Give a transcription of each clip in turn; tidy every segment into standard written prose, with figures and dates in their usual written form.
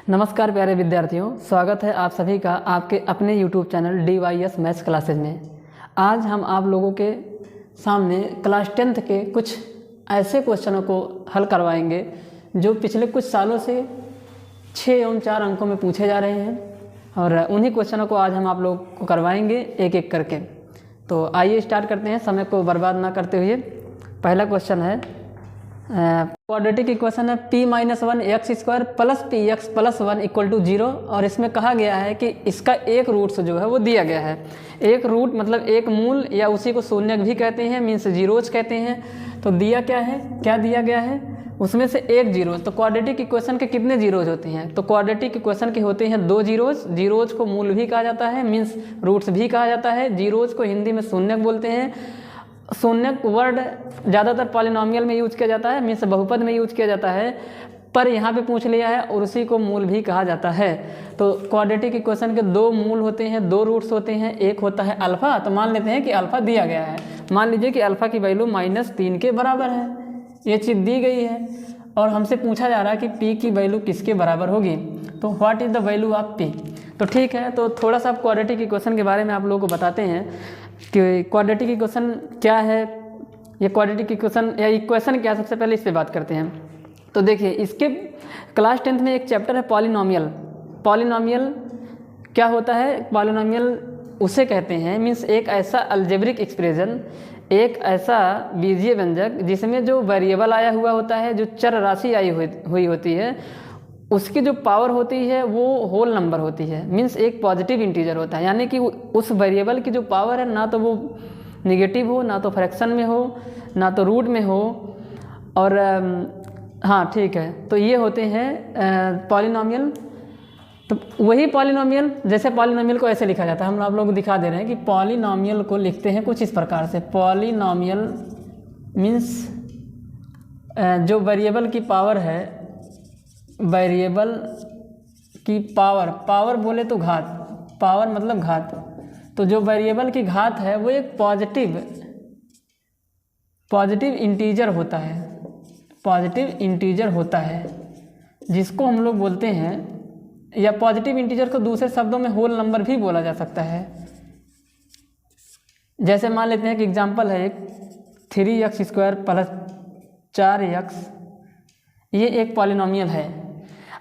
नमस्कार प्यारे विद्यार्थियों, स्वागत है आप सभी का आपके अपने YouTube channel DYS maths classes में। आज हम आप लोगों के सामने क्लास 10th के कुछ ऐसे क्वेश्चनों को हल करवाएंगे जो पिछले कुछ सालों से 6 एवं 4 अंकों में पूछे जा रहे हैं और उन्हीं क्वेश्चनों को आज हम आप लोगों को करवाएंगे एक एक करके। तो आइए स्टार्ट करते हैं समय को बर्बाद ना करते हुए। पहला क्वेश्चन है क्वाड्रेटिक इक्वेशन है p-1 x² + px + 1 = 0 और इसमें कहा गया है कि इसका एक रूट जो है वो दिया गया है। एक रूट मतलब एक मूल या उसी को शून्य भी कहते हैं, मीन्स जीरोज कहते हैं। तो दिया क्या है, क्या दिया गया है, उसमें से एक जीरोज। तो क्वाड्रेटिक इक्वेशन के कितने जीरोज होते हैं? तो क्वाड्रेटिक इक्वेशन के होते हैं 2 जीरोज। जीरोज को मूल भी कहा जाता है, मीन्स रूट्स भी कहा जाता है। जीरोज को हिंदी में शून्यक बोलते हैं। शून्यक वर्ड ज़्यादातर पॉलिनोमियल में यूज किया जाता है, मीन्स बहुपद में यूज किया जाता है, पर यहाँ पे पूछ लिया है और उसी को मूल भी कहा जाता है। तो क्वाड्रेटिक इक्वेशन के 2 मूल होते हैं, 2 रूट्स होते हैं। एक होता है अल्फ़ा, तो मान लेते हैं कि अल्फ़ा दिया गया है। मान लीजिए कि अल्फ़ा की वैल्यू -3 के बराबर है, ये चीज़ दी गई है और हमसे पूछा जा रहा है कि पी की वैल्यू किसके बराबर होगी। तो what is the value of P. तो ठीक है, तो थोड़ा सा क्वाड्रेटिक इक्वेशन के बारे में आप लोगों को बताते हैं कि क्वाड्रेटिक इक्वेशन क्या है, ये क्वाड्रेटिक इक्वेशन या इक्वेशन क्या है। सबसे पहले इस पे बात करते हैं। तो देखिए, इसके क्लास 10th में एक चैप्टर है पॉलिनोमियल। पॉलिनोमियल क्या होता है? पॉलिनोमियल उसे कहते हैं, मीन्स एक ऐसा अलजेब्रिक एक्सप्रेशन, एक ऐसा बीजीय व्यंजक जिसमें जो वेरिएबल आया हुआ होता है, जो चर राशि आई हुई होती है, उसकी जो पावर होती है वो होल नंबर होती है, मीन्स एक पॉजिटिव इंटीजर होता है। यानी कि उस वेरिएबल की जो पावर है ना तो वो नेगेटिव हो, ना तो फ्रैक्शन में हो, ना तो रूट में हो। और हाँ ठीक है, तो ये होते हैं पॉलिनोमियल। तो वही पॉलिनोमियल, जैसे पॉलिनोमियल को ऐसे लिखा जाता है, हम आप लोग को दिखा दे रहे हैं कि पॉलिनोमियल को लिखते हैं कुछ इस प्रकार से। पॉलिनोमियल मीन्स जो वेरिएबल की पावर है, वेरिएबल की पावर, पावर बोले तो घात, पावर मतलब घात। तो जो वेरिएबल की घात है वो एक पॉजिटिव इंटीजर होता है, पॉजिटिव इंटीजर होता है, जिसको हम लोग बोलते हैं, या पॉजिटिव इंटीजर को दूसरे शब्दों में होल नंबर भी बोला जा सकता है। जैसे मान लेते हैं कि एग्जांपल है एक 3x² + 4x, ये एक पॉलिनोमियल है।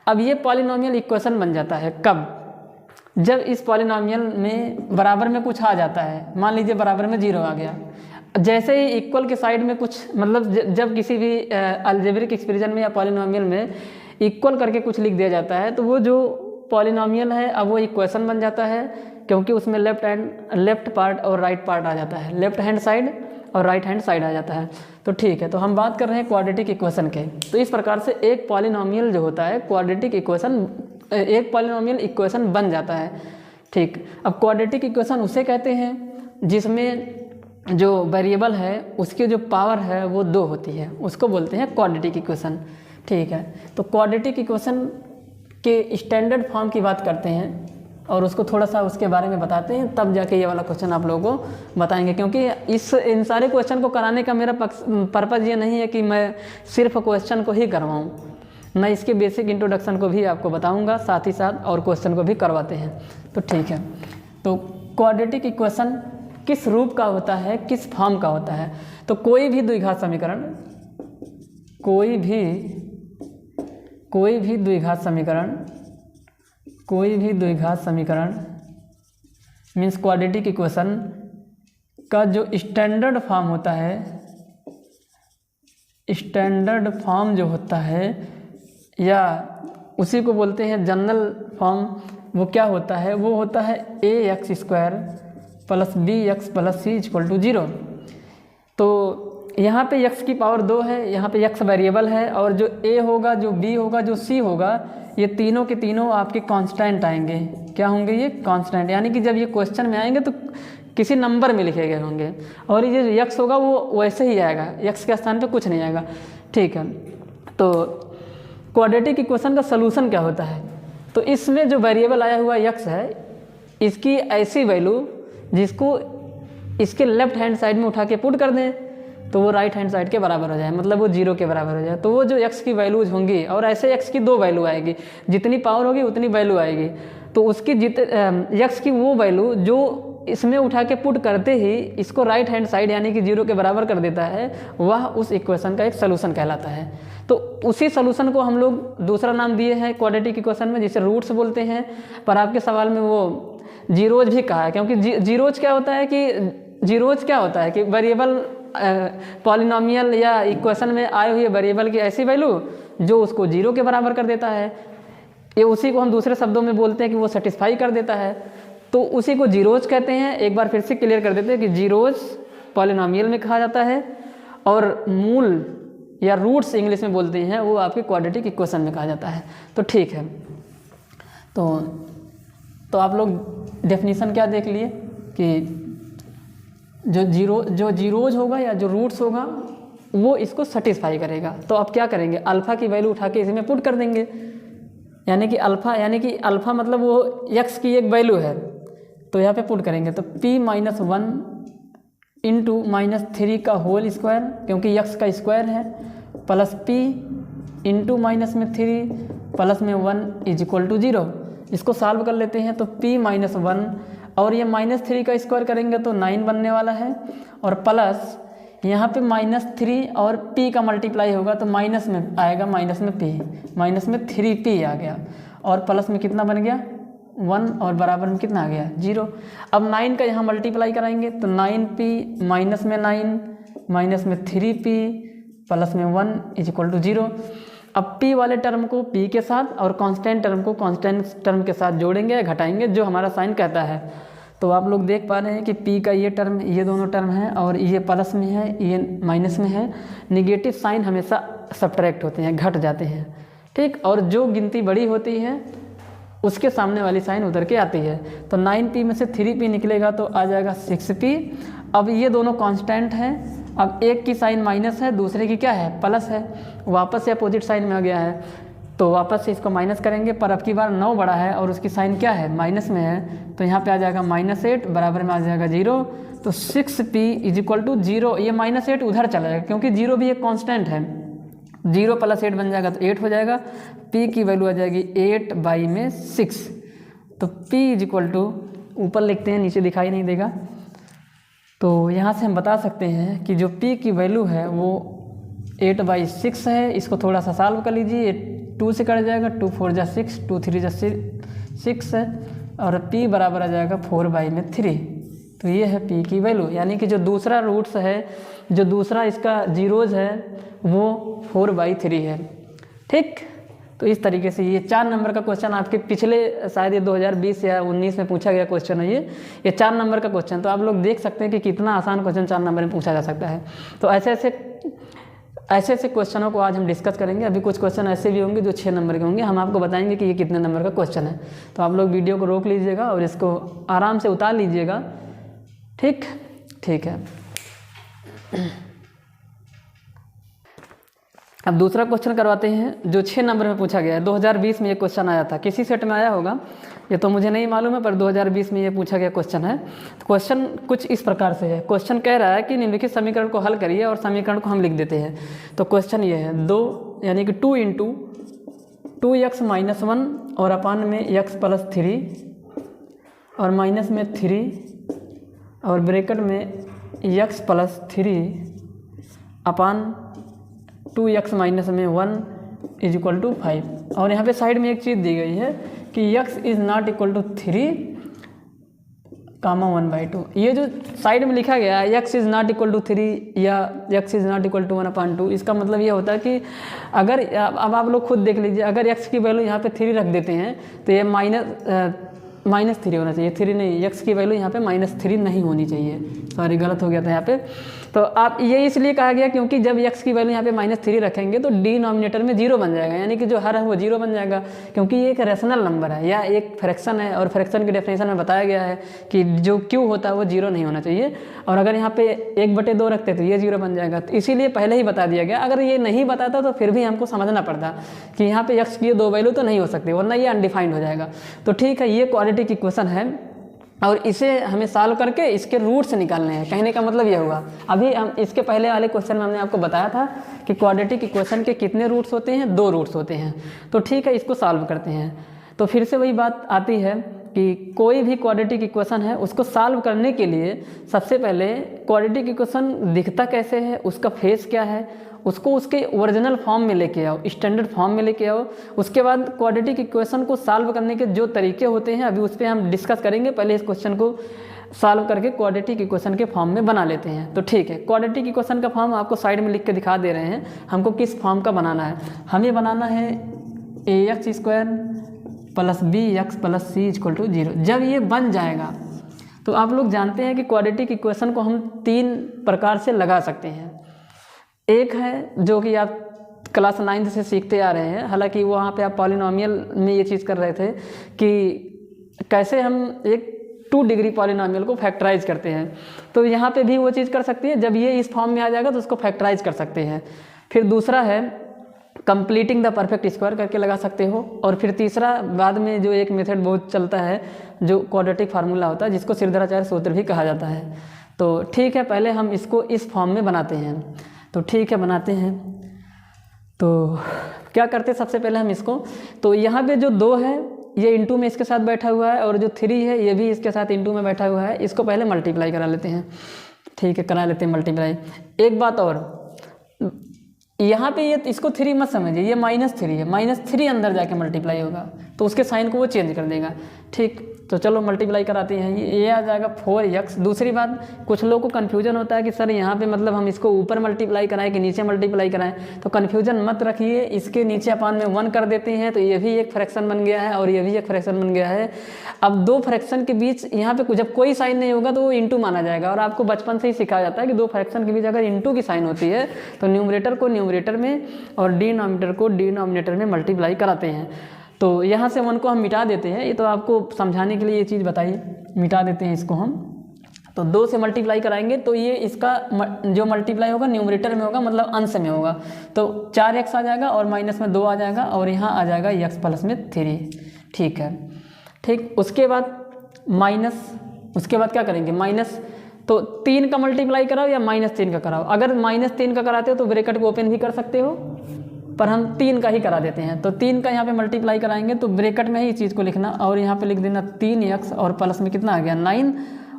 अब ये पॉलिनोमियल इक्वेशन बन जाता है कब? जब इस पॉलिनोमियल में बराबर में कुछ आ जाता है। मान लीजिए बराबर में 0 आ गया, जैसे ही इक्वल के साइड में कुछ, मतलब जब किसी भी अलजेब्रिक एक्सप्रेशन में या पॉलिनोमियल में इक्वल करके कुछ लिख दिया जाता है, तो वो जो पॉलिनोमियल है अब वो इक्वेशन बन जाता है, क्योंकि उसमें लेफ्ट पार्ट और राइट पार्ट आ जाता है, लेफ्ट हैंड साइड और राइट हैंड साइड आ जाता है। तो ठीक है, तो हम बात कर रहे हैं क्वाड्रेटिक इक्वेशन के। तो इस प्रकार से एक पॉलिनोमियल जो होता है क्वाड्रेटिक इक्वेशन, एक पॉलिनोमियल इक्वेशन बन जाता है। ठीक, अब क्वाड्रेटिक इक्वेशन उसे कहते हैं जिसमें जो वेरिएबल है उसकी जो पावर है वो 2 होती है, उसको बोलते हैं क्वाड्रेटिक इक्वेशन। ठीक है, तो क्वाड्रेटिक इक्वेशन के स्टैंडर्ड फॉर्म की बात करते हैं और उसको थोड़ा सा उसके बारे में बताते हैं, तब जाके ये वाला क्वेश्चन आप लोगों को बताएंगे। क्योंकि इन सारे क्वेश्चन को कराने का मेरा पर्पज़ ये नहीं है कि मैं सिर्फ क्वेश्चन को ही करवाऊँ, मैं इसके बेसिक इंट्रोडक्शन को भी आपको बताऊंगा, साथ ही साथ और क्वेश्चन को भी करवाते हैं। तो ठीक है, तो क्वाड्रेटिक इक्वेशन किस रूप का होता है, किस फॉर्म का होता है? तो कोई भी द्विघात समीकरण, कोई भी द्विघात समीकरण मीन्स क्वाड्रेटिक इक्वेशन का जो स्टैंडर्ड फॉर्म होता है, स्टैंडर्ड फॉर्म जो होता है, या उसी को बोलते हैं जनरल फॉर्म, वो क्या होता है? वो होता है ax² + bx + c = 0। तो यहाँ पे x की पावर 2 है, यहाँ पे x वेरिएबल है, और जो a होगा, जो b होगा, जो c होगा, ये तीनों के तीनों आपके कांस्टेंट आएंगे। क्या होंगे ये? कांस्टेंट। यानी कि जब ये क्वेश्चन में आएंगे तो किसी नंबर में लिखे गए होंगे, और ये जो x होगा वो वैसे ही आएगा, x के स्थान पे कुछ नहीं आएगा। ठीक है, तो क्वाड्रेटिक इक्वेशन का सलूशन क्या होता है? तो इसमें जो वेरिएबल आया हुआ x है, इसकी ऐसी वैल्यू जिसको इसके लेफ्ट हैंड साइड में उठा के पुट कर दें, तो वो राइट हैंड साइड के बराबर हो जाए, मतलब वो 0 के बराबर हो जाए। तो वो जो x की वैल्यूज होंगी, और ऐसे x की 2 वैल्यू आएगी, जितनी पावर होगी उतनी वैल्यू आएगी, तो उसकी x की वो वैल्यू जो इसमें उठा के पुट करते ही इसको राइट हैंड साइड यानी कि 0 के बराबर कर देता है, वह उस इक्वेशन का एक सोल्यूशन कहलाता है। तो उसी सोल्यूशन को हम लोग दूसरा नाम दिए हैं क्वाड्रेटिक इक्वेशन में, जिसे रूट्स बोलते हैं। पर आपके सवाल में वो जीरोज भी कहा है, क्योंकि जीरोज क्या होता है कि वेरिएबल पॉलिनोमियल या इक्वेशन में आए हुए वेरिएबल की ऐसी वैल्यू जो उसको 0 के बराबर कर देता है। ये उसी को हम दूसरे शब्दों में बोलते हैं कि वो सेटिस्फाई कर देता है, तो उसी को जीरोज कहते हैं। एक बार फिर से क्लियर कर देते हैं कि जीरोज पॉलिनोमियल में कहा जाता है, और मूल या रूट्स इंग्लिश में बोलते हैं, वो आपके क्वाड्रेटिक इक्वेशन में कहा जाता है। तो ठीक है, तो आप लोग डेफिनेशन क्या देख लिए कि जो जीरोज होगा या जो रूट्स होगा वो इसको सेटिस्फाई करेगा। तो अब क्या करेंगे, अल्फ़ा की वैल्यू उठा के इसमें पुट कर देंगे, यानी कि अल्फ़ा मतलब वो x की एक वैल्यू है, तो यहाँ पे पुट करेंगे। तो p माइनस 1 इंटू -3 का होल स्क्वायर, क्योंकि x का स्क्वायर है, प्लस p इंटू -3 प्लस में 1 इज इक्वल टू 0। इसको सॉल्व कर लेते हैं। तो p माइनस 1 और ये -3 का स्क्वायर करेंगे तो 9 बनने वाला है, और प्लस यहाँ पे -3 और p का मल्टीप्लाई होगा तो माइनस में आएगा, माइनस में 3p आ गया, और प्लस में कितना बन गया 1, और बराबर में कितना आ गया 0। अब 9 का यहाँ मल्टीप्लाई कराएंगे तो 9p माइनस में 9 माइनस में 3p प्लस में 1 इज इक्वल टू 0। अब p वाले टर्म को p के साथ और कांस्टेंट टर्म को कांस्टेंट टर्म के साथ जोड़ेंगे या घटाएंगे, जो हमारा साइन कहता है। तो आप लोग देख पा रहे हैं कि p का ये टर्म, ये दोनों टर्म हैं, और ये प्लस में है, ये माइनस में है। नेगेटिव साइन हमेशा सब्ट्रैक्ट होते हैं, घट जाते हैं, ठीक। और जो गिनती बड़ी होती है उसके सामने वाली साइन उधर के आती है। तो 9p में से 3p निकलेगा तो आ जाएगा 6p। अब ये दोनों कांस्टेंट हैं, अब एक की साइन माइनस है, दूसरे की क्या है प्लस है, वापस से अपोजिट साइन में आ गया है, तो वापस से इसको माइनस करेंगे। पर अब की बार 9 बड़ा है और उसकी साइन क्या है माइनस में है, तो यहाँ पे आ जाएगा -8 बराबर में आ जाएगा 0। तो 6p इज इक्वल टू 0। ये -8 उधर चला जाएगा क्योंकि 0 भी एक कांस्टेंट है, 0 + 8 बन जाएगा तो 8 हो जाएगा। p की वैल्यू आ जाएगी 8/6। तो p इज इक्वल टू, ऊपर लिखते हैं नीचे दिखाई नहीं देगा, तो यहाँ से हम बता सकते हैं कि जो p की वैल्यू है वो 8/6 है। इसको थोड़ा सा सॉल्व कर लीजिए, 2 से कट जाएगा, 2 4 जा 6, 2 3 जा 6 है, और p बराबर आ जाएगा 4/3। तो ये है p की वैल्यू, यानी कि जो दूसरा रूट्स है, जो दूसरा इसका जीरोज है वो 4/3 है, ठीक। तो इस तरीके से ये 4 नंबर का क्वेश्चन आपके पिछले शायद ये 2020 या 19 में पूछा गया क्वेश्चन है ये 4 नंबर का क्वेश्चन। तो आप लोग देख सकते हैं कि कितना आसान क्वेश्चन 4 नंबर में पूछा जा सकता है। तो ऐसे क्वेश्चनों को आज हम डिस्कस करेंगे। अभी कुछ क्वेश्चन ऐसे भी होंगे जो 6 नंबर के होंगे, हम आपको बताएंगे कि ये कितने नंबर का क्वेश्चन है। तो आप लोग वीडियो को रोक लीजिएगा और इसको आराम से उतार लीजिएगा, ठीक है। अब दूसरा क्वेश्चन करवाते हैं जो 6 नंबर में पूछा गया है। 2020 में ये क्वेश्चन आया था, किसी सेट में आया होगा, ये तो मुझे नहीं मालूम है, पर 2020 में ये पूछा गया क्वेश्चन है। तो क्वेश्चन कुछ इस प्रकार से है। क्वेश्चन कह रहा है कि निम्नलिखित समीकरण को हल करिए, और समीकरण को हम लिख देते हैं। तो क्वेश्चन ये है, 2 यानी कि 2 × 2x - 1 और अपान में x + 3 और माइनस में 3 और ब्रैकेट में x + 3 अपान 2x - में 1 इज इक्वल टू 5। और यहाँ पे साइड में एक चीज़ दी गई है कि x is not equal to 3, 1/2। ये जो साइड में लिखा गया है x is not equal to 3 या x is not equal to 1/2, इसका मतलब ये होता है कि अगर, अब आप लोग खुद देख लीजिए, अगर x की वैल्यू यहाँ पे 3 रख देते हैं तो ये -3 होना चाहिए, 3 नहीं, x की वैल्यू यहाँ पे -3 नहीं होनी चाहिए। सॉरी, गलत हो गया था यहाँ पे। तो आप ये इसलिए कहा गया क्योंकि जब x की वैल्यू यहाँ पे -3 रखेंगे तो डिनोमिनेटर में 0 बन जाएगा, यानी कि जो हर है वो 0 बन जाएगा, क्योंकि ये एक रैशनल नंबर है या एक फ्रैक्शन है, और फ्रैक्शन की डेफिनेशन में बताया गया है कि जो q होता है वो 0 नहीं होना चाहिए। और अगर यहाँ पे 1/2 रखते तो ये 0 बन जाएगा, तो इसीलिए पहले ही बता दिया गया। अगर ये नहीं बताता तो फिर भी हमको समझना पड़ता कि यहाँ पे x की 2 वैल्यू तो नहीं हो सकती, वरना ये अनडिफाइंड हो जाएगा। तो ठीक है, ये क्वाड्रेटिक इक्वेशन है और इसे हमें सॉल्व करके इसके रूट्स निकालने हैं। कहने का मतलब ये हुआ, अभी हम इसके पहले वाले क्वेश्चन में हमने आपको बताया था कि क्वाड्रेटिक इक्वेशन के कितने रूट्स होते हैं, 2 रूट्स होते हैं। तो ठीक है, इसको सॉल्व करते हैं। तो फिर से वही बात आती है कि कोई भी क्वाड्रेटिक इक्वेशन है उसको सॉल्व करने के लिए सबसे पहले क्वाड्रेटिक इक्वेशन दिखता कैसे है, उसका फेस क्या है, उसको उसके ओरिजिनल फॉर्म में लेके आओ, स्टैंडर्ड फॉर्म में लेके आओ। उसके बाद क्वाड्रेटिक इक्वेशन को सॉल्व करने के जो तरीके होते हैं अभी उस पर हम डिस्कस करेंगे। पहले इस क्वेश्चन को सॉल्व करके क्वाड्रेटिक इक्वेशन के फॉर्म में बना लेते हैं। तो ठीक है, क्वाड्रेटिक इक्वेशन का फॉर्म आपको साइड में लिख के दिखा दे रहे हैं। हमको किस फॉर्म का बनाना है, हमें बनाना है ax² + bx + c = 0। जब ये बन जाएगा तो आप लोग जानते हैं कि क्वाड्रेटिक इक्वेशन को हम 3 प्रकार से लगा सकते हैं। एक है जो कि आप क्लास 9 से सीखते आ रहे हैं, हालांकि वहाँ पे आप पॉलिनोमियल में ये चीज़ कर रहे थे कि कैसे हम एक 2 डिग्री पॉलिनोमियल को फैक्टराइज करते हैं। तो यहाँ पे भी वो चीज़ कर सकते हैं। जब ये इस फॉर्म में आ जाएगा तो उसको फैक्टराइज कर सकते हैं। फिर दूसरा है कंप्लीटिंग द परफेक्ट स्क्वायर करके लगा सकते हो। और फिर तीसरा बाद में जो एक मेथड बहुत चलता है जो क्वाड्रेटिक फार्मूला होता है, जिसको सिरदराचार्य सूत्र भी कहा जाता है। तो ठीक है, पहले हम इसको इस फॉर्म में बनाते हैं। तो ठीक है, बनाते हैं। तो क्या करते हैं, सबसे पहले हम इसको, तो यहाँ पे जो 2 है ये इंटू में इसके साथ बैठा हुआ है, और जो 3 है ये भी इसके साथ इंटू में बैठा हुआ है। इसको पहले मल्टीप्लाई करा लेते हैं। ठीक है, करा लेते हैं मल्टीप्लाई। एक बात और, यहाँ पे ये इसको 3 मत समझिए, ये -3 है। -3 अंदर जाके मल्टीप्लाई होगा तो उसके साइन को वो चेंज कर देगा। ठीक, तो चलो मल्टीप्लाई कराते हैं। ये आ जाएगा 4x। दूसरी बात, कुछ लोगों को कन्फ्यूजन होता है कि सर यहाँ पे मतलब हम इसको ऊपर मल्टीप्लाई कराएं कि नीचे मल्टीप्लाई कराएं। तो कन्फ्यूजन मत रखिए, इसके नीचे अपान में 1 कर देते हैं तो ये भी एक फ्रैक्शन बन गया है और ये भी एक फ्रैक्शन बन गया है। अब 2 फ्रैक्शन के बीच यहाँ पे जब कोई साइन नहीं होगा तो वो इंटू माना जाएगा। और आपको बचपन से ही सिखाया जाता है कि 2 फ्रैक्शन के बीच अगर इंटू की साइन होती है तो न्यूमरेटर को न्यूमरेटर में और डिनोमिनेटर को डिनोमिनेटर में मल्टीप्लाई कराते हैं। तो यहाँ से 1 को हम मिटा देते हैं। ये तो आपको समझाने के लिए ये चीज़ बताइए, मिटा देते हैं इसको हम। तो 2 से मल्टीप्लाई कराएंगे तो ये इसका जो मल्टीप्लाई होगा न्यूमरेटर में होगा, मतलब अंश में होगा। तो 4x आ जाएगा और माइनस में 2 आ जाएगा और यहाँ आ जाएगा x + में 3। ठीक है, ठीक। उसके बाद माइनस, उसके बाद क्या करेंगे, माइनस। तो 3 का मल्टीप्लाई कराओ या -3 का कराओ। अगर -3 का कराते हो तो ब्रैकेट को ओपन भी कर सकते हो, पर हम 3 का ही करा देते हैं। तो 3 का यहाँ पे मल्टीप्लाई कराएंगे तो ब्रैकेट में ही इस चीज़ को लिखना और यहाँ पे लिख देना 3x और प्लस में कितना आ गया 9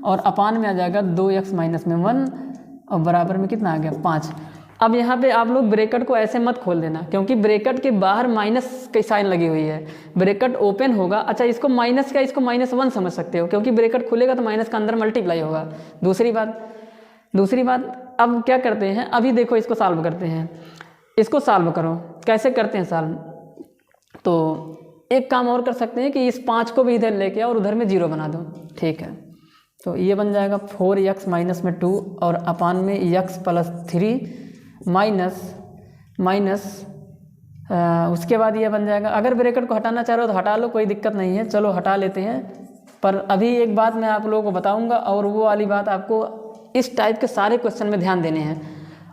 और अपान में आ जाएगा 2x माइनस में 1 और बराबर में कितना आ गया 5। अब यहाँ पे आप लोग ब्रैकेट को ऐसे मत खोल देना, क्योंकि ब्रैकेट के बाहर माइनस की साइन लगी हुई है। ब्रैकेट ओपन होगा, अच्छा इसको माइनस का, इसको -1 समझ सकते हो, क्योंकि ब्रैकेट खुलेगा तो माइनस का अंदर मल्टीप्लाई होगा। दूसरी बात अब क्या करते हैं, अभी देखो इसको सॉल्व करते हैं। इसको सॉल्व करो, कैसे करते हैं सॉल्व। तो एक काम और कर सकते हैं कि इस 5 को भी इधर लेके आओ और उधर में 0 बना दो। ठीक है, तो ये बन जाएगा 4x माइनस में 2 और अपान में x + 3 माइनस उसके बाद ये बन जाएगा। अगर ब्रैकेट को हटाना चाह रहे हो तो हटा लो, कोई दिक्कत नहीं है, चलो हटा लेते हैं। पर अभी एक बात मैं आप लोगों को बताऊंगा और वो वाली बात आपको इस टाइप के सारे क्वेश्चन में ध्यान देने हैं।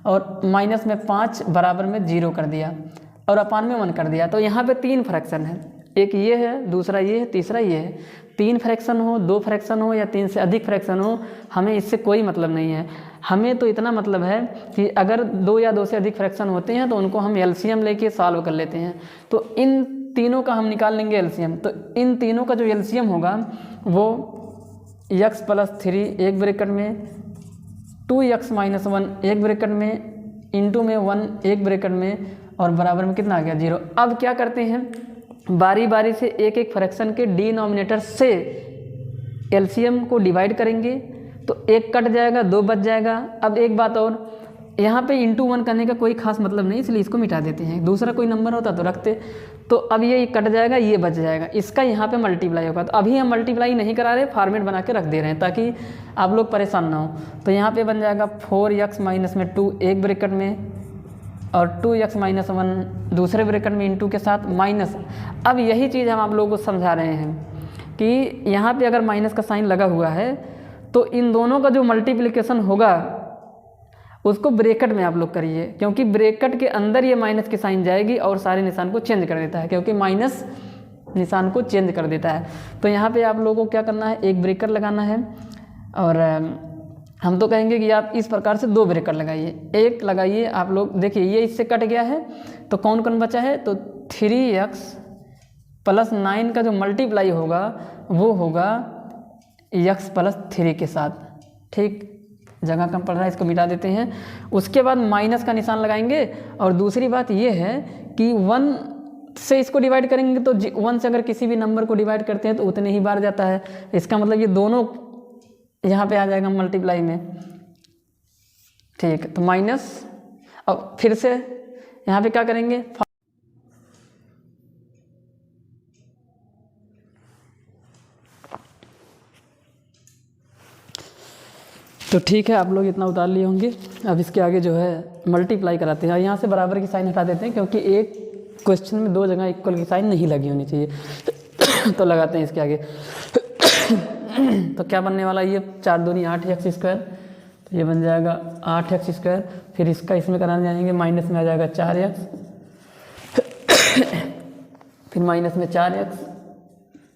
और माइनस में 5 बराबर में 0 कर दिया और अपान में 1 कर दिया। तो यहाँ पे 3 फ्रैक्शन है, एक ये है, दूसरा ये है, तीसरा ये है। 3 फ्रैक्शन हो, 2 फ्रैक्शन हो या 3 से अधिक फ्रैक्शन हो, हमें इससे कोई मतलब नहीं है। हमें तो इतना मतलब है कि अगर 2 या 2 से अधिक फ्रैक्शन होते हैं तो उनको हम एलसीएम लेके सॉल्व कर लेते हैं। तो इन तीनों का हम निकाल लेंगे एलसीएम। तो इन तीनों का जो एलसीएम होगा वो x + 3 एक ब्रैकेट में, 2x माइनस 1 एक ब्रैकेट में, इंटू में 1 एक ब्रैकेट में और बराबर में कितना आ गया 0। अब क्या करते हैं, बारी बारी से एक एक फ्रैक्शन के डिनोमिनेटर से एलसीएम को डिवाइड करेंगे। तो 1 कट जाएगा, 2 बच जाएगा। अब एक बात और, यहाँ पे इंटू 1 करने का कोई खास मतलब नहीं, इसलिए इसको मिटा देते हैं। दूसरा कोई नंबर होता तो रखते। तो अब ये कट जाएगा, ये बच जाएगा, इसका यहाँ पे मल्टीप्लाई होगा। तो अभी हम मल्टीप्लाई नहीं करा रहे, फॉर्मेट बना के रख दे रहे हैं ताकि आप लोग परेशान ना हो। तो यहाँ पे बन जाएगा 4x माइनस में 2 एक ब्रैकेट में और 2x माइनस 1 दूसरे ब्रैकेट में इंटू के साथ माइनस। अब यही चीज़ हम आप लोगों को समझा रहे हैं कि यहाँ पे अगर माइनस का साइन लगा हुआ है तो इन दोनों का जो मल्टीप्लिकेशन होगा उसको ब्रैकेट में आप लोग करिए, क्योंकि ब्रैकेट के अंदर ये माइनस की साइन जाएगी और सारे निशान को चेंज कर देता है। क्योंकि माइनस निशान को चेंज कर देता है। तो यहाँ पे आप लोगों को क्या करना है, एक ब्रेकर लगाना है, और हम तो कहेंगे कि आप इस प्रकार से 2 ब्रेकर लगाइए। एक लगाइए आप लोग, देखिए ये इससे कट गया है, तो कौन कौन बचा है, तो 3x + 9 का जो मल्टीप्लाई होगा वो होगा x + 3 के साथ। ठीक, जगह कम पड़ रहा है, इसको मिटा देते हैं। उसके बाद माइनस का निशान लगाएंगे, और दूसरी बात ये है कि 1 से इसको डिवाइड करेंगे तो 1 से अगर किसी भी नंबर को डिवाइड करते हैं तो उतने ही बार जाता है। इसका मतलब ये दोनों यहाँ पे आ जाएगा मल्टीप्लाई में। ठीक, तो माइनस, अब फिर से यहाँ पे क्या करेंगे, तो ठीक है, आप लोग इतना उतार लिए होंगे। अब इसके आगे जो है मल्टीप्लाई कराते हैं, और यहाँ से बराबर की साइन हटा देते हैं, क्योंकि एक क्वेश्चन में 2 जगह इक्वल की साइन नहीं लगी होनी चाहिए। तो लगाते हैं इसके आगे। तो क्या बनने वाला, ये 4 दूनी 8x², तो ये बन जाएगा 8x²। फिर इसका इसमें कराने जाएंगे, माइनस में आ जाएगा 4x, फिर माइनस में 4x।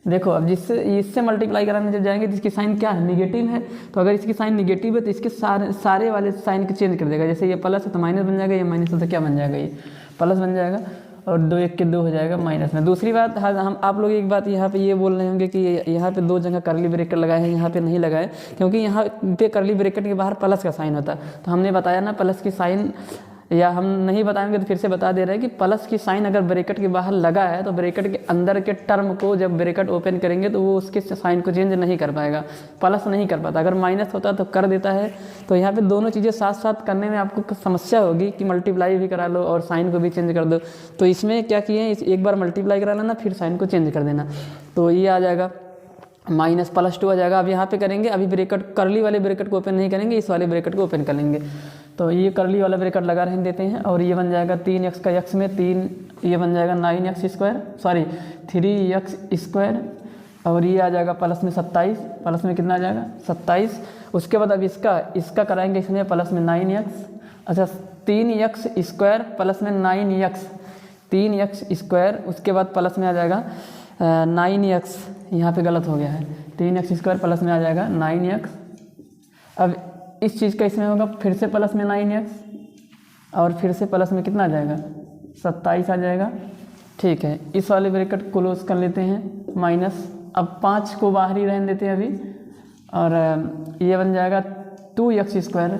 देखो अब इससे मल्टीप्लाई कराने जब जाएंगे तो इसकी साइन क्या है, निगेटिव है। तो अगर इसकी साइन निगेटिव है तो इसके सारे वाले साइन को चेंज कर देगा। जैसे ये प्लस है तो माइनस बन जाएगा, ये माइनस है तो क्या बन जाएगा, ये प्लस बन जाएगा, और 2 1 के 2 हो जाएगा माइनस में। दूसरी बात, हम आप लोग एक बात यहाँ पे ये बोल रहे होंगे कि यहाँ पे 2 जगह कर्ली ब्रैकेट लगाए हैं, यहाँ पे नहीं लगाए, क्योंकि यहाँ पे कर्ली ब्रैकेट के बाहर प्लस का साइन होता है। तो हमने बताया ना प्लस की साइन, या हम नहीं बताएंगे तो फिर से बता दे रहे हैं कि प्लस की साइन अगर ब्रैकेट के बाहर लगा है तो ब्रैकेट के अंदर के टर्म को जब ब्रैकेट ओपन करेंगे तो वो उसके साइन को चेंज नहीं कर पाएगा, प्लस नहीं कर पाता। अगर माइनस होता तो कर देता है। तो यहाँ पे दोनों चीज़ें साथ साथ करने में आपको समस्या होगी कि मल्टीप्लाई भी करा लो और साइन को भी चेंज कर दो। तो इसमें क्या किए, एक बार मल्टीप्लाई करा लेना, फिर साइन को चेंज कर देना, तो ये आ जाएगा माइनस +2 आ जाएगा। अब यहाँ पे करेंगे, अभी ब्रैकेट कर्ली वाले ब्रैकेट को ओपन नहीं करेंगे, इस वाले ब्रैकेट को ओपन कर लेंगे। तो ये कर्ली वाला ब्रैकेट लगा रहने देते हैं, और ये बन जाएगा 3x का x में 3, ये बन जाएगा 3x², और ये आ जाएगा प्लस में 27, प्लस में कितना आ जाएगा 27। उसके बाद अब इसका कराएंगे इसमें प्लस में 9x, अच्छा 3x² प्लस में 9x, 3x², उसके बाद प्लस में आ जाएगा 9x, यहाँ पे गलत हो गया है, 3x² प्लस में आ जाएगा 9x। अब इस चीज़ का इसमें होगा फिर से प्लस में 9x, और फिर से प्लस में कितना आ जाएगा 27 आ जाएगा। ठीक है, इस वाले ब्रैकेट क्लोज कर लेते हैं, माइनस, अब 5 को बाहर ही रहने देते हैं अभी, और ये बन जाएगा 2x²,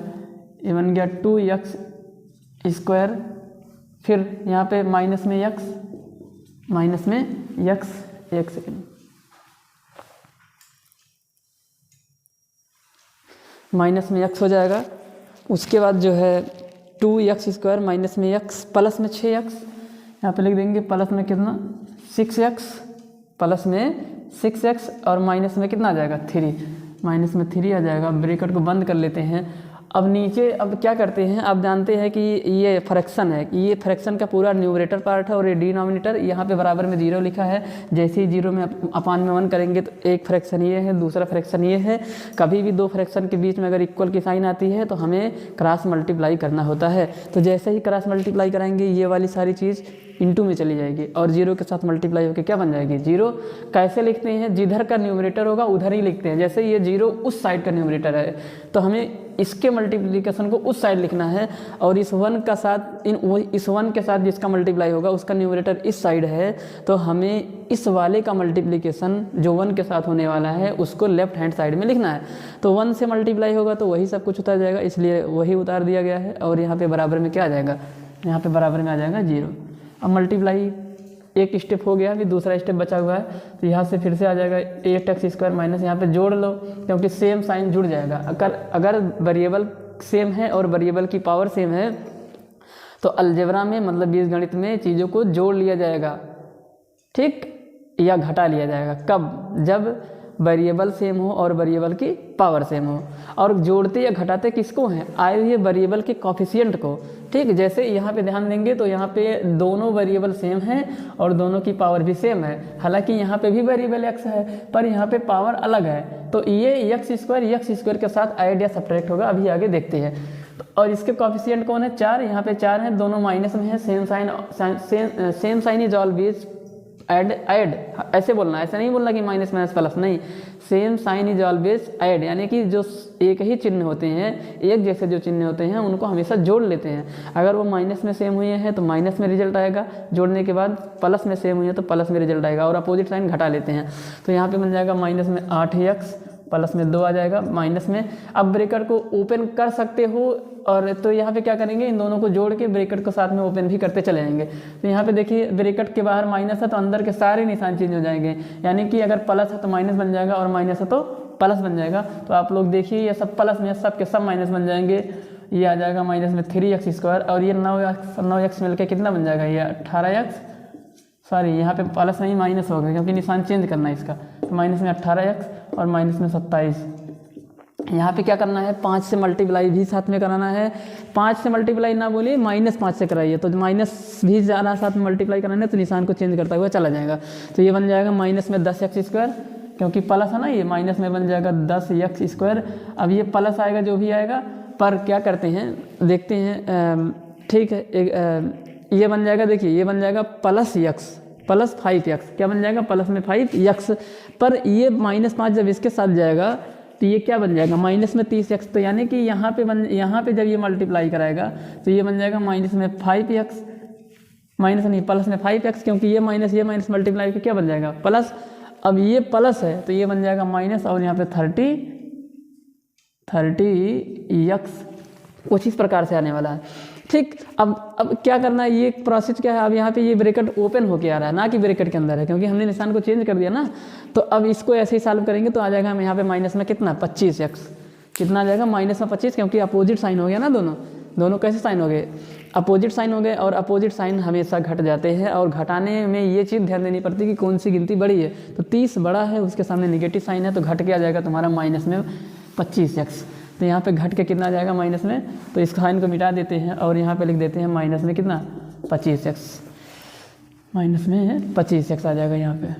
ये बन गया 2x², फिर यहाँ पे माइनस में x, एक सेकेंड, माइनस में x हो जाएगा। उसके बाद जो है 2x² माइनस में x प्लस में 6x, यहाँ पे लिख देंगे प्लस में कितना 6x, प्लस में 6x, और माइनस में कितना आ जाएगा 3, माइनस में 3 आ जाएगा। ब्रैकेट को बंद कर लेते हैं। अब नीचे अब क्या करते हैं, आप जानते हैं कि ये फ्रैक्शन है, ये फ्रैक्शन का पूरा न्यूमरेटर पार्ट है और ये डिनोमिनेटर, यहाँ पे बराबर में 0 लिखा है। जैसे ही 0 में अपान में 1 करेंगे तो एक फ्रैक्शन ये है, दूसरा फ्रैक्शन ये है। कभी भी 2 फ्रैक्शन के बीच में अगर इक्वल की साइन आती है तो हमें क्रॉस मल्टीप्लाई करना होता है। तो जैसे ही क्रॉस मल्टीप्लाई कराएंगे ये वाली सारी चीज़ इंटू में चली जाएगी और 0 के साथ मल्टीप्लाई होकर क्या बन जाएगी 0। कैसे लिखते हैं, जिधर का न्यूमरेटर होगा उधर ही लिखते हैं। जैसे ये 0 उस साइड का न्यूमरेटर है तो हमें इसके मल्टीप्लिकेशन को उस साइड लिखना है, और इस 1 का साथ इस 1 के साथ जिसका मल्टीप्लाई होगा उसका न्यूमरेटर इस साइड है, तो हमें इस वाले का मल्टीप्लिकेशन जो 1 के साथ होने वाला है उसको लेफ्ट हैंड साइड में लिखना है। तो 1 से मल्टीप्लाई होगा तो वही सब कुछ उतार जाएगा, इसलिए वही उतार दिया गया है। और यहाँ पे बराबर में क्या आ जाएगा, यहाँ पे बराबर में आ जाएगा 0। अब मल्टीप्लाई एक स्टेप हो गया, अभी दूसरा स्टेप बचा हुआ है, तो यहाँ से फिर से आ जाएगा 8x² माइनस, यहाँ पे जोड़ लो क्योंकि सेम साइन जुड़ जाएगा। अगर वेरिएबल सेम है और वेरिएबल की पावर सेम है तो अलजेब्रा में मतलब बीजगणित में चीज़ों को जोड़ लिया जाएगा, ठीक, या घटा लिया जाएगा। कब, जब वेरिएबल सेम हो और वेरिएबल की पावर सेम हो। और जोड़ते या घटाते किसको हैं, आए हुए वेरिएबल के कॉफिशिएंट को, ठीक। जैसे यहाँ पे ध्यान देंगे तो यहाँ पे दोनों वेरिएबल सेम हैं और दोनों की पावर भी सेम है। हालांकि यहाँ पे भी वेरिएबल x है पर यहाँ पे पावर अलग है, तो ये x² के साथ ऐड या सब्ट्रैक्ट होगा, अभी आगे देखते हैं। और इसके कॉफिशिएंट कौन है, 4, यहाँ पे 4 हैं, दोनों माइनस में है। Same sign is always add ऐसे बोलना, ऐसे नहीं बोलना कि माइनस माइनस प्लस, नहीं, same sign is always add, यानी कि जो एक ही चिन्ह होते हैं, एक जैसे जो चिन्ह होते हैं उनको हमेशा जोड़ लेते हैं। अगर वो माइनस में सेम हुए हैं तो माइनस में रिजल्ट आएगा, जोड़ने के बाद प्लस में सेम हुए हैं तो प्लस में रिजल्ट आएगा, और अपोजिट साइन घटा लेते हैं। तो यहाँ पे बन जाएगा माइनस में 8x, प्लस में 2 आ जाएगा माइनस में। अब ब्रैकेट को ओपन कर सकते हो, और तो यहाँ पे क्या करेंगे, इन दोनों को जोड़ के ब्रैकेट को साथ में ओपन भी करते चले जाएंगे। तो यहाँ पे देखिए ब्रैकेट के बाहर माइनस है तो अंदर के सारे निशान चेंज हो जाएंगे, यानी कि अगर प्लस है तो माइनस बन जाएगा और माइनस है तो प्लस बन जाएगा। तो आप लोग देखिए ये सब प्लस में सब के सब माइनस बन जाएंगे, ये आ जाएगा माइनस में 3x² और ये 9x मिल के कितना बन जाएगा, ये 18x, सॉरी यहाँ पे प्लस नहीं माइनस हो गया क्योंकि निशान चेंज करना है इसका। तो माइनस में 18x और माइनस में 27। यहाँ पे क्या करना है, 5 से मल्टीप्लाई भी साथ में कराना है। 5 से मल्टीप्लाई ना बोलिए, -5 से कराइए, तो माइनस भी ज़्यादा साथ में मल्टीप्लाई कराना है तो निशान को चेंज करता हुआ चला जाएगा। तो ये बन जाएगा माइनस में 10x², क्योंकि प्लस है ना, ये माइनस में बन जाएगा 10x²। अब ये प्लस आएगा जो भी आएगा, पर क्या करते हैं देखते हैं, ठीक है, ये बन जाएगा, देखिए ये बन जाएगा +x प्लस 5x, क्या बन जाएगा प्लस में 5x, पर ये -5 जब इसके साथ जाएगा तो ये क्या बन जाएगा माइनस में 30x। तो यानी कि यहाँ पे जब ये मल्टीप्लाई कराएगा तो ये बन जाएगा माइनस में 5x, माइनस नहीं प्लस में 5x, क्योंकि ये माइनस मल्टीप्लाई के क्या बन जाएगा प्लस। अब ये प्लस है तो ये बन जाएगा माइनस, और यहाँ पे 30x कुछ इस प्रकार से आने वाला है। ठीक, अब क्या करना है, ये प्रोसेस क्या है, अब यहाँ पे ये ब्रैकेट ओपन होके आ रहा है, ना कि ब्रैकेट के अंदर है, क्योंकि हमने निशान को चेंज कर दिया ना। तो अब इसको ऐसे ही सॉल्व करेंगे तो आ जाएगा हम यहाँ पे माइनस में कितना 25x, कितना आ जाएगा माइनस में 25, क्योंकि अपोजिट साइन हो गया ना, दोनों कैसे साइन हो गए, अपोजिट साइन हो गए, और अपोजिट साइन हमेशा घट जाते हैं। और घटाने में ये चीज़ ध्यान देनी पड़ती है कि कौन सी गिनती बड़ी है। तो 30 बड़ा है, उसके सामने नेगेटिव साइन है, तो घट के आ जाएगा तुम्हारा माइनस में 25x। तो यहाँ पे घट के कितना आ जाएगा माइनस में, तो इस साइन को मिटा देते हैं और यहाँ पे लिख देते हैं माइनस में कितना 25x, माइनस में 25x आ जाएगा यहाँ पे।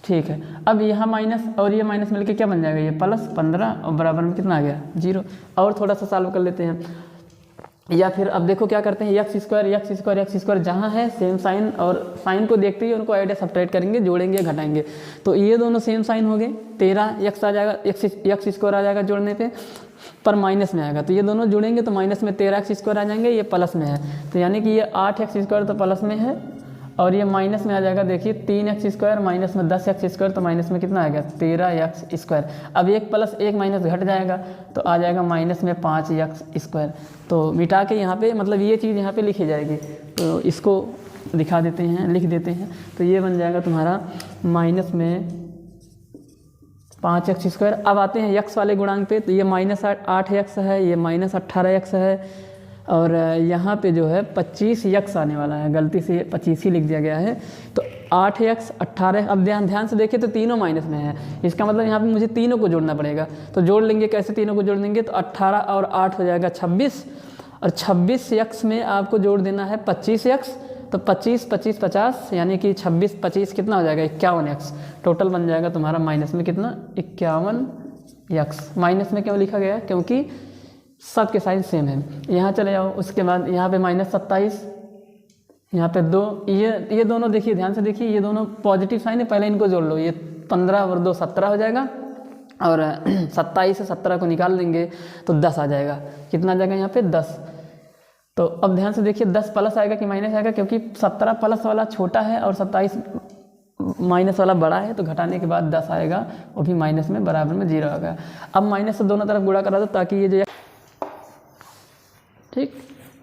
ठीक है, अब यहाँ माइनस और ये माइनस मिलके क्या बन जाएगा, ये +15 और बराबर में कितना आ गया 0। और थोड़ा सा सॉल्व कर लेते हैं, या फिर अब देखो क्या करते हैं, x² जहाँ है सेम साइन, और साइन को देखते ही उनको ऐड या सब्ट्रैक्ट करेंगे, जोड़ेंगे घटाएंगे। तो ये दोनों सेम साइन हो गए, 13x आ जाएगा, x² आ जाएगा जोड़ने पे, पर माइनस में आएगा। तो ये दोनों जुड़ेंगे तो माइनस में 13x² आ जाएंगे, ये प्लस में है, तो यानी कि ये 8x² तो प्लस में है, और ये माइनस में आ जाएगा, देखिए 3x² माइनस में 10x², तो माइनस में कितना आएगा 13x²। अब एक प्लस एक माइनस घट जाएगा तो आ जाएगा माइनस में 5x²। तो मिटा के यहाँ पे मतलब ये चीज़ यहाँ पे लिखी जाएगी, तो इसको दिखा देते हैं, लिख देते हैं। तो ये बन जाएगा तुम्हारा माइनस में 5x²। अब आते हैं x वाले गुणांक पे, तो ये -8x है, ये -18x है, और यहाँ पे जो है 25x आने वाला है, गलती से 25 ही लिख दिया गया है। तो 8x 18, अब ध्यान से देखिए तो तीनों माइनस में है, इसका मतलब यहाँ पे मुझे तीनों को जोड़ना पड़ेगा। तो जोड़ लेंगे, कैसे तीनों को जोड़ देंगे, तो 18 और 8 हो जाएगा 26, और 26x में आपको जोड़ देना है 25x, तो 25 25 50, यानी कि 26 25 कितना हो जाएगा 51x। टोटल बन जाएगा तुम्हारा माइनस में कितना 51x। माइनस में क्यों लिखा गया है, क्योंकि सब के साइन सेम है। यहाँ चले जाओ, उसके बाद यहाँ पे -27, यहाँ पे 2, ये दोनों देखिए ध्यान से देखिए, ये दोनों पॉजिटिव साइन है, पहले इनको जोड़ लो, ये 15 और 2 17 हो जाएगा, और 27 से 17 को निकाल देंगे तो 10 आ जाएगा। कितना आ जाएगा यहाँ पे 10। तो अब ध्यान से देखिए 10 प्लस आएगा कि माइनस आएगा, क्योंकि 17 प्लस वाला छोटा है और 27 माइनस वाला बड़ा है, तो घटाने के बाद 10 आएगा, वो भी माइनस में बराबर में 0 आएगा। अब माइनस से दोनों तरफ गुणा करा दो, ताकि ये जो ठीक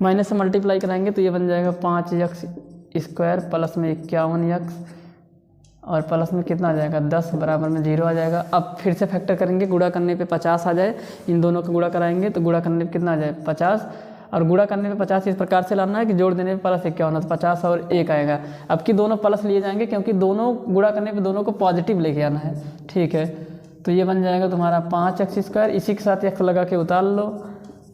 माइनस से मल्टीप्लाई कराएंगे तो ये बन जाएगा 5x² प्लस में 51x, और प्लस में कितना आ जाएगा 10 बराबर में 0 आ जाएगा। अब फिर से फैक्टर करेंगे, गुणा करने पे 50 आ जाए, इन दोनों को गुणा कराएंगे तो गुणा करने पे कितना आ जाए 50, और गुणा करने पे 50 इस प्रकार से लाना है कि जोड़ देने पे +51, तो 50 और 1 आएगा। अब की दोनों प्लस लिए जाएंगे, क्योंकि दोनों गुणा करने पे दोनों को पॉजिटिव लेके आना है। ठीक है, तो ये बन जाएगा तुम्हारा 5x², इसी के साथ x लगा के उतार लो,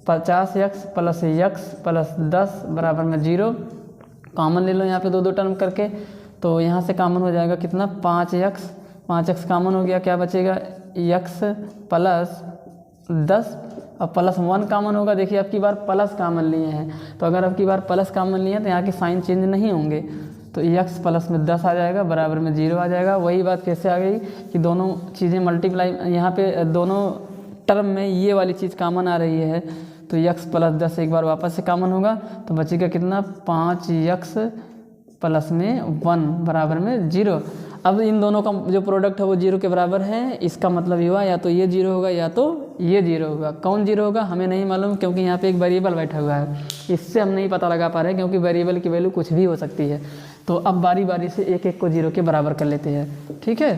50x प्लस x प्लस 10 बराबर में 0। कॉमन ले लो यहाँ पे दो टर्म करके, तो यहाँ से कॉमन हो जाएगा कितना 5x कॉमन हो गया, क्या बचेगा x प्लस 10, और प्लस 1 कॉमन होगा। देखिए अब की बार प्लस कॉमन लिए हैं, तो अगर अब की बार प्लस कॉमन लिए हैं तो यहाँ के साइन चेंज नहीं होंगे, तो x प्लस में 10 आ जाएगा बराबर में 0 आ जाएगा। वही बात कैसे आ गई कि दोनों चीज़ें मल्टीप्लाई, यहाँ पे दोनों टर्म में ये वाली चीज़ कॉमन आ रही है, तो x प्लस 10 एक बार वापस से कॉमन होगा तो बचेगा कितना 5x प्लस में 1 बराबर में 0। अब इन दोनों का जो प्रोडक्ट है वो 0 के बराबर है, इसका मतलब ये हुआ या तो ये 0 होगा या तो ये 0 होगा। कौन 0 होगा हमें नहीं मालूम, क्योंकि यहाँ पे एक वेरिएबल बैठा हुआ है, इससे हम नहीं पता लगा पा रहे क्योंकि वेरिएबल की वैल्यू कुछ भी हो सकती है। तो अब बारी बारी से एक एक को 0 के बराबर कर लेते हैं, ठीक है।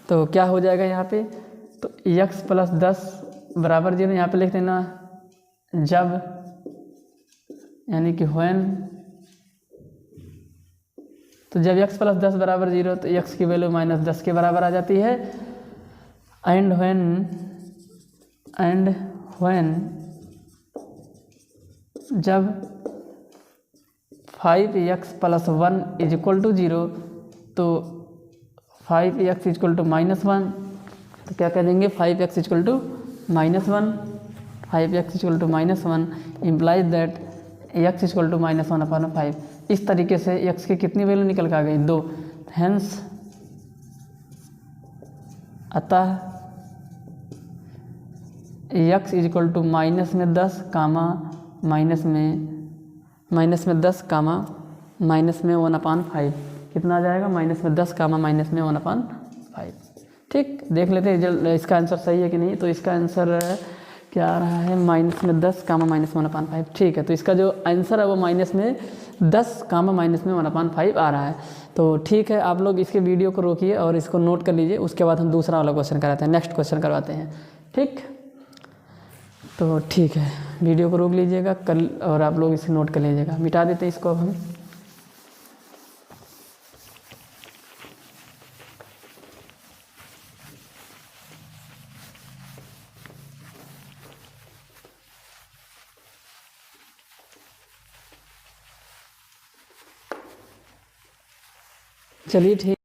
तो क्या हो जाएगा यहाँ पे, तो x प्लस 10 बराबर 0, यहाँ पे लिख देना जब, यानी कि व्हेन, तो जब x प्लस 10 बराबर 0 तो x की वैल्यू -10 के बराबर आ जाती है। एंड व्हेन जब 5x plus 1 is equal to 0, तो 5x इक्वल टू -1, तो क्या कह देंगे 5x equal to -1, 5x equal to -1 implies that x equal to -1/5। इस तरीके से x की कितनी वैल्यू निकल के आ गई 2। हेंस अतः x इक्वल टू -10 कामा -10 कामा -1/5, कितना आ जाएगा -10 कामा -1/5। ठीक, देख लेते हैं रिजल्ट, इसका आंसर सही है कि नहीं। तो इसका आंसर क्या आ रहा है -10 कामा -1/5। ठीक है, तो इसका जो आंसर है वो -10 कामा -1/5 आ रहा है। तो ठीक है, आप लोग इसके वीडियो को रोकिए और इसको नोट कर लीजिए, उसके बाद हम दूसरा वाला क्वेश्चन कराते हैं, नेक्स्ट क्वेश्चन करवाते हैं। ठीक, तो ठीक है, वीडियो को रोक लीजिएगा कल और आप लोग इसे नोट कर लीजिएगा। मिटा देते हैं इसको अब हम। चलिए ठीक,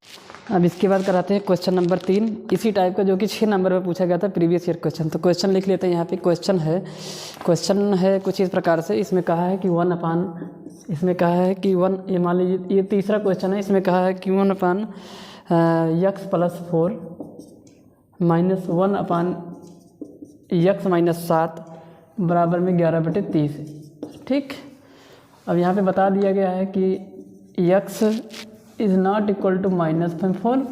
अब इसके बाद कराते हैं क्वेश्चन नंबर 3, इसी टाइप का जो कि 6 नंबर पर पूछा गया था प्रीवियस ईयर क्वेश्चन। तो क्वेश्चन लिख लेते हैं। यहाँ पे क्वेश्चन है कुछ इस प्रकार से, इसमें कहा है कि 1 ये मान लीजिए ये तीसरा क्वेश्चन है। इसमें कहा है कि 1/x प्लस 4 -1/x-7 बराबर में 11/30। ठीक, अब यहाँ पे बता दिया गया है कि x is not equal to -4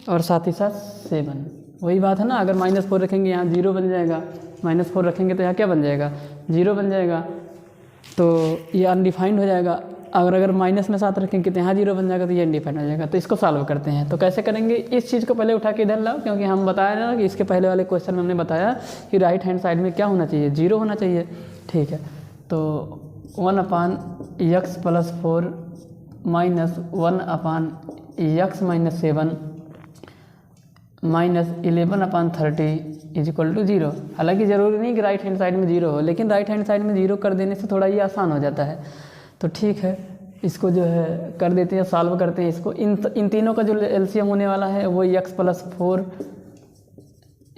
और साथ ही साथ 7। वही बात है ना, अगर -4 रखेंगे यहाँ 0 बन जाएगा, -4 रखेंगे तो यहाँ क्या बन जाएगा 0 बन जाएगा, तो ये अनडिफाइंड हो जाएगा। अगर माइनस में 7 रखेंगे तो यहाँ 0 बन जाएगा, तो ये अनडिफाइंड हो जाएगा। तो इसको सॉल्व करते हैं। तो कैसे करेंगे, इस चीज़ को पहले उठा के इधर लाओ, क्योंकि हम बताया ना कि इसके पहले वाले क्वेश्चन में हमने बताया कि राइट हैंड साइड में क्या होना चाहिए 0 होना चाहिए। ठीक है, तो 1/x plus 4 -1/x-7 -11/30 is equal to 0। हालांकि ज़रूरी नहीं कि राइट हैंड साइड में 0 हो, लेकिन राइट हैंड साइड में 0 कर देने से थोड़ा ये आसान हो जाता है। तो ठीक है, इसको जो है कर देते हैं, सॉल्व करते हैं इसको। इन तीनों का जो एलसीएम होने वाला है वो x प्लस 4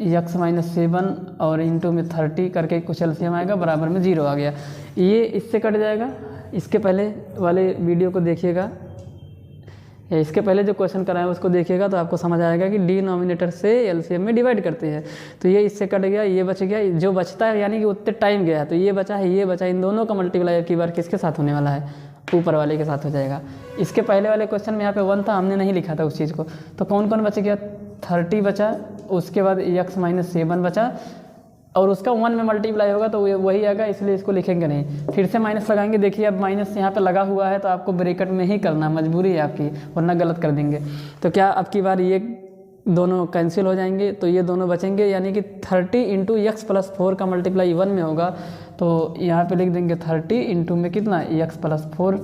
x-7 और इंटू में 30 करके कुछ एलसीएम आएगा, बराबर में 0 आ गया। ये इससे कट जाएगा। इसके पहले वाले वीडियो को देखिएगा या इसके पहले जो क्वेश्चन कराए उसको देखिएगा, तो आपको समझ आएगा कि डिनोमिनेटर से एलसीएम में डिवाइड करते हैं। तो ये इससे कट गया, ये बच गया, जो बचता है यानी कि उतने टाइम गया, तो ये बचा है, ये बचा, इन दोनों का मल्टीप्लाई की बार किसके साथ होने वाला है, ऊपर वाले के साथ हो जाएगा। इसके पहले वाले क्वेश्चन में यहाँ पे 1 था, हमने नहीं लिखा था उस चीज़ को, तो कौन कौन बच गया, 30 बचा, उसके बाद x-7 बचा, और उसका 1 में मल्टीप्लाई होगा तो वही आएगा, इसलिए इसको लिखेंगे नहीं। फिर से माइनस लगाएंगे, देखिए अब माइनस यहाँ पे लगा हुआ है तो आपको ब्रैकेट में ही करना, मजबूरी है आपकी, वरना गलत कर देंगे। तो क्या अब की बार ये दोनों कैंसिल हो जाएंगे, तो ये दोनों बचेंगे, यानी कि 30 इंटू x प्लस 4 का मल्टीप्लाई 1 में होगा, तो यहाँ पे लिख देंगे 30 इंटू में कितना x प्लस 4।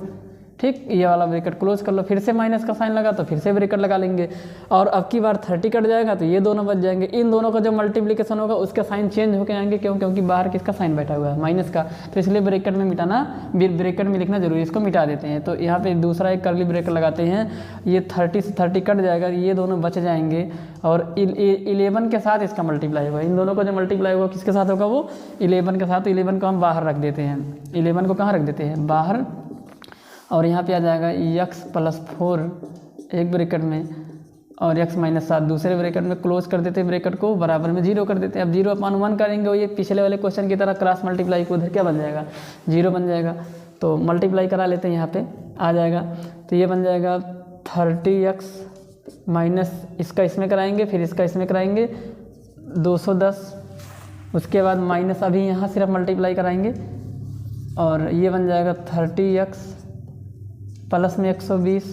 ठीक, ये वाला ब्रैकेट क्लोज कर लो, फिर से माइनस का साइन लगा तो फिर से ब्रैकेट लगा लेंगे, और अब की बार 30 कट जाएगा तो ये दोनों बच जाएंगे। इन दोनों का जो मल्टीप्लिकेशन होगा उसका साइन चेंज होकर आएंगे, क्योंकि बाहर किसका साइन बैठा हुआ है, माइनस का, तो इसलिए ब्रैकेट में मिटाना, ब्रैकेट में लिखना जरूरी है। इसको मिटा देते हैं, तो यहाँ पे दूसरा एक कर्ली ब्रैकेट लगाते हैं, ये 30 से 30 कट जाएगा, ये दोनों बच जाएंगे, और 11 के साथ इसका मल्टीप्लाई होगा। इन दोनों का जो मल्टीप्लाई होगा किसके साथ होगा, वो 11 के साथ। तो 11 को हम बाहर रख देते हैं, 11 को कहाँ रख देते हैं, बाहर, और यहाँ पे आ जाएगा x प्लस 4 एक ब्रैकेट में और x माइनस 7 दूसरे ब्रैकेट में, क्लोज कर देते हैं ब्रैकेट को, बराबर में 0 कर देते हैं। अब 0/1 करेंगे, वो ये पिछले वाले क्वेश्चन की तरह क्रॉस मल्टीप्लाई को उधर क्या बन जाएगा 0 बन जाएगा। तो मल्टीप्लाई करा लेते हैं, यहाँ पे आ जाएगा। तो ये बन जाएगा 30x माइनस इसका इसमें कराएंगे, फिर इसका इसमें कराएंगे 210, उसके बाद माइनस अभी यहाँ सिर्फ मल्टीप्लाई कराएंगे और ये बन जाएगा 30x प्लस में 120।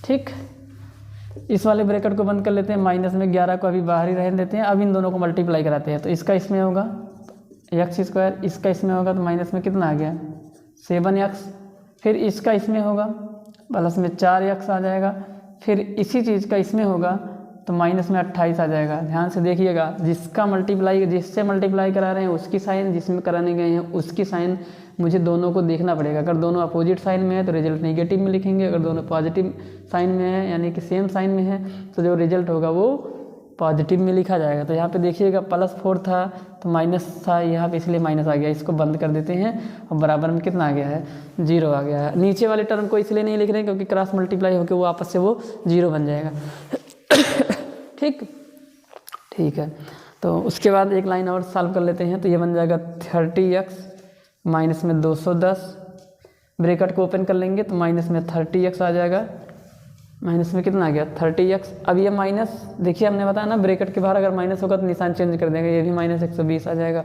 ठीक, इस वाले ब्रैकेट को बंद कर लेते हैं, माइनस में 11 को अभी बाहर ही रहने देते हैं। अब इन दोनों को मल्टीप्लाई कराते हैं, तो इसका इसमें होगा x², इसका इसमें होगा तो माइनस में कितना आ गया 7x, फिर इसका इसमें होगा प्लस में 4x आ जाएगा, फिर इसी चीज़ का इसमें होगा तो माइनस में 28 आ जाएगा। ध्यान से देखिएगा, जिससे मल्टीप्लाई करा रहे हैं उसकी साइन, जिसमें कराने गए हैं उसकी साइन, मुझे दोनों को देखना पड़ेगा। अगर दोनों अपोजिट साइन में है तो रिजल्ट नेगेटिव में लिखेंगे, अगर दोनों पॉजिटिव साइन में है यानी कि सेम साइन में है तो जो रिजल्ट होगा वो पॉजिटिव में लिखा जाएगा। तो यहाँ पे देखिएगा +4 था तो माइनस था यहाँ पे, इसलिए माइनस आ गया। इसको बंद कर देते हैं और बराबर में कितना आ गया है 0 आ गया है। नीचे वाले टर्म को इसलिए नहीं लिख रहे हैं क्योंकि क्रॉस मल्टीप्लाई होकर वो आपस से वो 0 बन जाएगा। ठीक है, तो उसके बाद एक लाइन और सॉल्व कर लेते हैं। तो ये बन जाएगा 30x माइनस में 210, ब्रैकेट को ओपन कर लेंगे तो माइनस में 30x आ जाएगा, माइनस में कितना आ गया 30x। अब ये माइनस देखिए, हमने बताया ना ब्रैकेट के बाहर अगर माइनस होगा तो निशान चेंज कर देंगे, ये भी माइनस 120 आ जाएगा।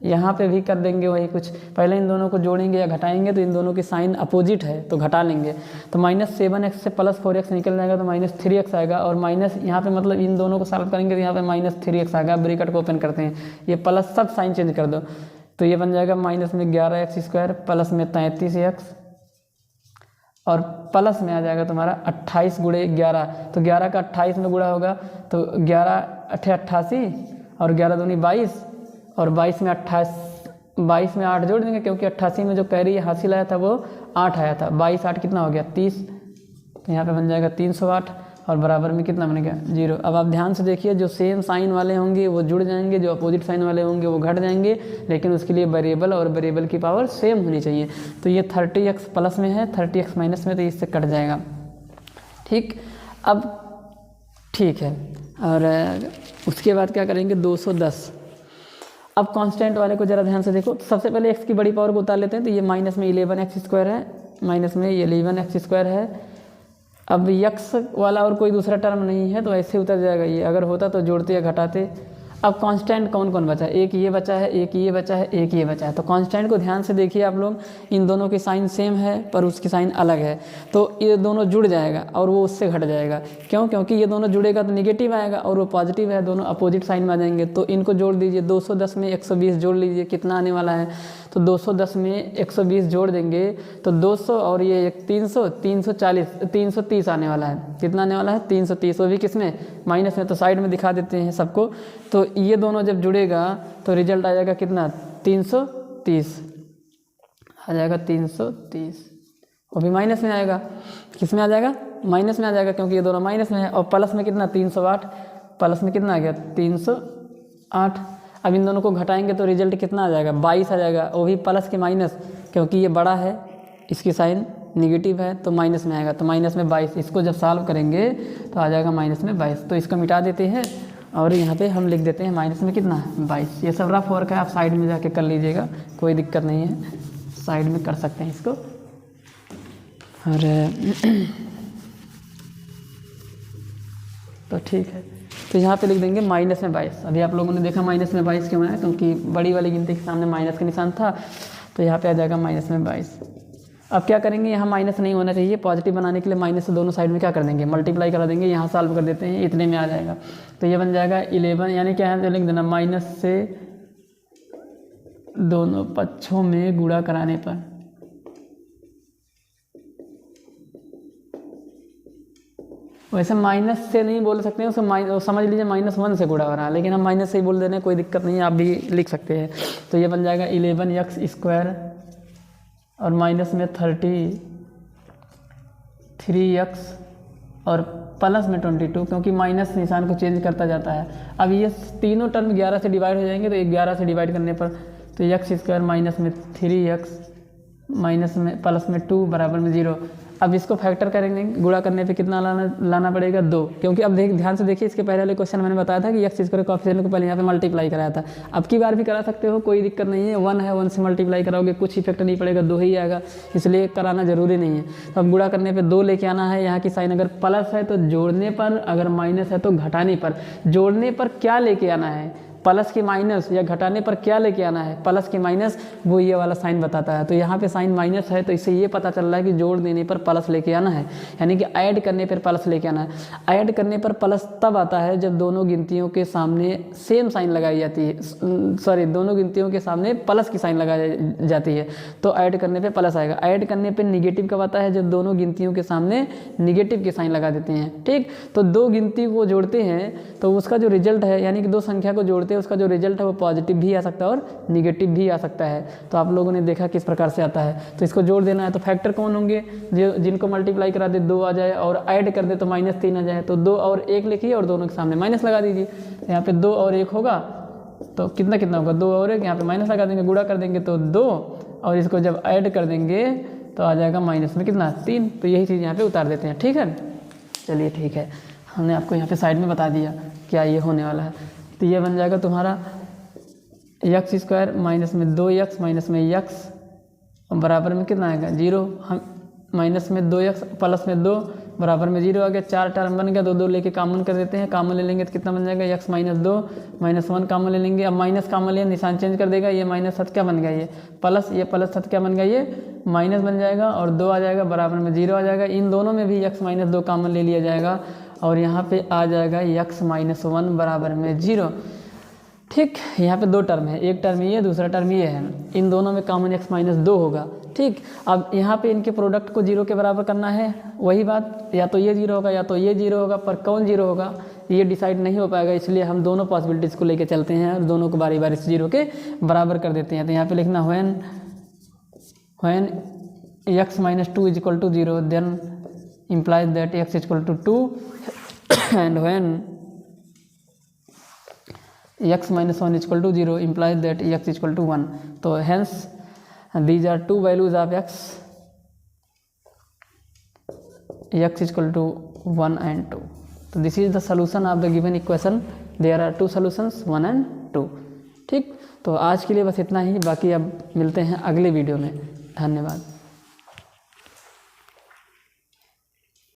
यहाँ पे भी कर देंगे वही कुछ, पहले इन दोनों को जोड़ेंगे या घटाएंगे तो इन दोनों की साइन अपोजिट है तो घटा लेंगे। तो -7x से +4x निकल जाएगा तो -3x आएगा, और माइनस यहाँ पे मतलब इन दोनों को सॉल्व करेंगे तो यहाँ पे -3x आएगा। ब्रैकेट को ओपन करते हैं, ये प्लस सब साइन चेंज कर दो तो ये बन जाएगा माइनस में 11x² प्लस में 33x और प्लस में आ जाएगा तुम्हारा 28 गुणे 11। तो 11 का 28 में गुणा होगा तो 11 × 88 और 11 दूनी 22 और 22 में 8 जोड़ देंगे क्योंकि 88 में जो कैरी हासिल आया था वो 8 आया था। 22 8 कितना हो गया 30, तो यहाँ पे बन जाएगा 308 और बराबर में कितना बन गया 0। अब आप ध्यान से देखिए, जो सेम साइन वाले होंगे वो जुड़ जाएंगे, जो अपोजिट साइन वाले होंगे वो घट जाएंगे, लेकिन उसके लिए वेरिएबल और वेरिएबल की पावर सेम होनी चाहिए। तो ये 30x प्लस में है, 30x माइनस में, तो इससे कट जाएगा। ठीक, अब ठीक है, और उसके बाद क्या करेंगे 210। अब कांस्टेंट वाले को ज़रा ध्यान से देखो। तो सबसे पहले x की बड़ी पावर को उतार लेते हैं, तो ये माइनस में 11x² है, माइनस में 11x² है। अब x वाला और कोई दूसरा टर्म नहीं है तो ऐसे उतर जाएगा ये, अगर होता तो जोड़ते या घटाते। अब कांस्टेंट कौन कौन बचा है, एक ये बचा है, एक ये बचा है, एक ये बचा है। तो कांस्टेंट को ध्यान से देखिए आप लोग, इन दोनों की साइन सेम है पर उसकी साइन अलग है, तो ये दोनों जुड़ जाएगा और वो उससे घट जाएगा। क्यों? क्योंकि ये दोनों जुड़ेगा तो नेगेटिव आएगा और वो पॉजिटिव है, दोनों अपोजिट साइन में आ जाएंगे। तो इनको जोड़ दीजिए, 210 में 120 जोड़ लीजिए, कितना आने वाला है। तो 210 में 120 जोड़ देंगे तो 200 और ये 300 330 आने वाला है। कितना आने वाला है 330, वो भी किस में माइनस में, तो साइड में दिखा देते हैं सबको। तो ये दोनों जब जुड़ेगा तो रिजल्ट आ जाएगा कितना 330 आ जाएगा, 330, वो भी माइनस में आएगा। किस में आ जाएगा माइनस में आ जाएगा क्योंकि ये दोनों माइनस में है। और प्लस में कितना 308, प्लस में कितना आ गया 308। अब इन दोनों को घटाएंगे तो रिजल्ट कितना आ जाएगा 22 आ जाएगा, वो भी प्लस के माइनस, क्योंकि ये बड़ा है इसकी साइन नेगेटिव है तो माइनस में आएगा। तो माइनस में 22, इसको जब सॉल्व करेंगे तो आ जाएगा माइनस में 22। तो इसको मिटा देते हैं और यहाँ पे हम लिख देते हैं माइनस में कितना 22। ये सब रफ वर्क है, आप साइड में जाके कर लीजिएगा, कोई दिक्कत नहीं है, साइड में कर सकते हैं इसको। और तो ठीक है, तो यहाँ पे लिख देंगे माइनस में 22। अभी आप लोगों ने देखा माइनस में 22 क्यों है, क्योंकि बड़ी वाली गिनती के सामने माइनस का निशान था, तो यहाँ पे आ जाएगा माइनस में 22। अब क्या करेंगे, यहाँ माइनस नहीं होना चाहिए, पॉजिटिव बनाने के लिए माइनस से दोनों साइड में क्या कर देंगे मल्टीप्लाई करा देंगे। यहाँ सॉल्व कर देते हैं, इतने में आ जाएगा। तो ये बन जाएगा 11, यानी क्या है लिख देना माइनस से दोनों पक्षों में गुणा कराने पर। वैसे माइनस से नहीं बोल सकते हैं उसको, समझ लीजिए -1 से गुणा हो रहा है, लेकिन हम माइनस से ही बोल दे रहे हैं, कोई दिक्कत नहीं है, आप भी लिख सकते हैं। तो ये बन जाएगा 11x² और माइनस में 33x और प्लस में 22, क्योंकि माइनस निशान को चेंज करता जाता है। अब ये तीनों टर्म 11 से डिवाइड हो जाएंगे, तो 11 से डिवाइड करने पर तो x² माइनस में 3x माइनस में प्लस में 2 बराबर में 0। अब इसको फैक्टर करेंगे, गुणा करने पे कितना लाना पड़ेगा 2, क्योंकि अब ध्यान से देखिए इसके पहले वाले क्वेश्चन मैंने बताया था कि एक्स स्क्वायर कोएफिशिएंट को पहले यहाँ पे मल्टीप्लाई कराया था। अब की बार भी करा सकते हो, कोई दिक्कत नहीं है। 1 है, 1 से मल्टीप्लाई कराओगे कुछ इफेक्ट नहीं पड़ेगा, 2 ही आएगा, इसलिए कराना जरूरी नहीं है। तो अब गुणा करने पर 2 लेके आना है। यहाँ की साइन अगर प्लस है तो जोड़ने पर, अगर माइनस है तो घटाने पर। जोड़ने पर क्या लेके आना है, प्लस की माइनस, या घटाने पर क्या लेके आना है, प्लस की माइनस, वो ये वाला साइन बताता है। तो यहाँ पे साइन माइनस है तो इससे ये पता चल रहा है कि जोड़ देने पर प्लस लेके आना है, यानी कि ऐड करने पर प्लस लेके आना है। ऐड करने पर प्लस तब आता है जब दोनों गिनतियों के सामने सेम साइन लगाई जाती है, सॉरी दोनों गिनतियों के सामने प्लस की साइन लगाई जाती है, तो ऐड करने पर प्लस आएगा। ऐड करने पर निगेटिव कब आता है, जब दोनों गिनतियों के सामने निगेटिव की साइन लगा देते हैं। ठीक, तो दो गिनती को जोड़ते हैं तो उसका जो रिजल्ट है, यानी कि दो संख्या को जोड़ते हैं, उसका जो रिजल्ट है वो पॉजिटिव भी आ सकता है और निगेटिव भी आ सकता है। तो आप लोगों ने देखा किस प्रकार से आता है। तो इसको जोड़ देना है, तो फैक्टर कौन होंगे, जो जिनको मल्टीप्लाई करा दे 2 आ जाए और ऐड कर दे तो -3 आ जाए। तो 2 और 1 लिखिए और दोनों के सामने माइनस लगा दीजिए। यहाँ पे 2 और 1 होगा तो कितना कितना होगा, 2 और 1, यहाँ पे माइनस लगा देंगे, गुणा कर देंगे तो 2, और इसको जब ऐड कर देंगे तो आ जाएगा माइनस में कितना 3। तो यही चीज़ यहाँ पे उतार देते हैं। ठीक है, चलिए ठीक है, हमने आपको यहाँ पे साइड में बता दिया क्या ये होने वाला है। तो ये बन जाएगा तुम्हारा एक्स स्क्वायर माइनस में 2x माइनस में x बराबर में कितना आएगा 0। हम माइनस में 2x प्लस में 2 बराबर में 0 आ गया। 4 टर्म बन गया, 2 लेके कॉमन कर देते हैं। कॉमन ले लेंगे तो कितना बन जाएगा x माइनस 2 माइनस 1 कॉमन ले लेंगे। अब माइनस कॉमन ले, निशान चेंज कर देगा, ये माइनस साथ क्या बन गया, ये प्लस, ये प्लस साथ क्या बन गया, ये माइनस बन जाएगा, और 2 आ जाएगा बराबर में 0 आ जाएगा। इन दोनों में भी x माइनस 2 कॉमन ले लिया जाएगा और यहाँ पे आ जाएगा x माइनस 1 बराबर में 0। ठीक, यहाँ पे 2 टर्म है, एक टर्म ये, दूसरा टर्म ये है। इन दोनों में कॉमन x माइनस 2 होगा। ठीक, अब यहाँ पे इनके प्रोडक्ट को 0 के बराबर करना है। वही बात, या तो ये 0 होगा या तो ये 0 होगा, पर कौन 0 होगा ये डिसाइड नहीं हो पाएगा, इसलिए हम दोनों पॉसिबिलिटीज़ को लेके चलते हैं और दोनों को बारी बारी से 0 के बराबर कर देते हैं। तो यहाँ पे लिखना when x minus 2 is equal to 0 then implies that x is equal to 2 and when x minus 1 is equal to 0 implies that x is equal to 1. So hence these are two values of x is equal to 1 and 2. So this is the solution of the given equation. There are two solutions 1 and 2. ठीक, तो आज के लिए बस इतना ही, बाकी अब मिलते हैं अगले वीडियो में। धन्यवाद।